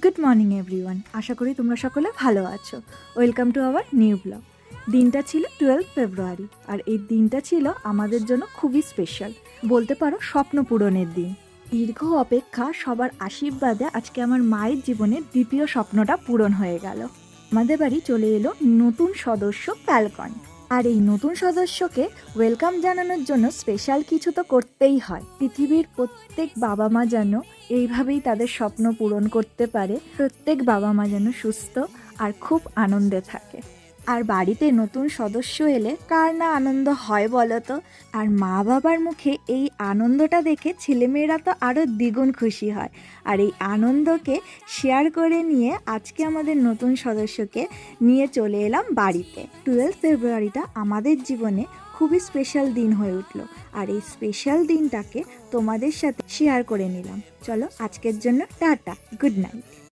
Good morning everyone, আশা করি তোমরা সকলে ভালো আছো। Welcome to our new blog. দিনটা ছিল 12 ফেব্রুয়ারি, আর এই দিনটা ছিল আমাদের জন্য খুবই স্পেশাল, বলতে পারো স্বপ্ন পূরণের দিন। দীর্ঘ অপেক্ষা, সবার আশীর্বাদে আজকে আমার মায়ের জীবনের দ্বিতীয় স্বপ্নটা পূরণ হয়ে গেল। আমাদের বাড়ি চলে এলো নতুন সদস্য ফ্যালকন, আর এই নতুন সদস্যকে ওয়েলকাম জানানোর জন্য স্পেশাল কিছু তো করতেই হয়। পৃথিবীর প্রত্যেক বাবা মা যেন এইভাবেই তাদের স্বপ্ন পূরণ করতে পারে, প্রত্যেক বাবা মা যেন সুস্থ আর খুব আনন্দে থাকে। আর বাড়িতে নতুন সদস্য এলে কার না আনন্দ হয় বলো তো। আর মা বাবার মুখে এই আনন্দটা দেখে ছেলেমেয়েরা তো আরও দ্বিগুণ খুশি হয়। আর এই আনন্দকে শেয়ার করে নিয়ে আজকে আমাদের নতুন সদস্যকে নিয়ে চলে এলাম বাড়িতে। 12 ফেব্রুয়ারিটা আমাদের জীবনে খুবই স্পেশাল দিন হয়ে উঠলো, আর এই স্পেশাল দিনটাকে তোমাদের সাথে শেয়ার করে নিলাম। চলো আজকের জন্য টাটা, গুড নাইট।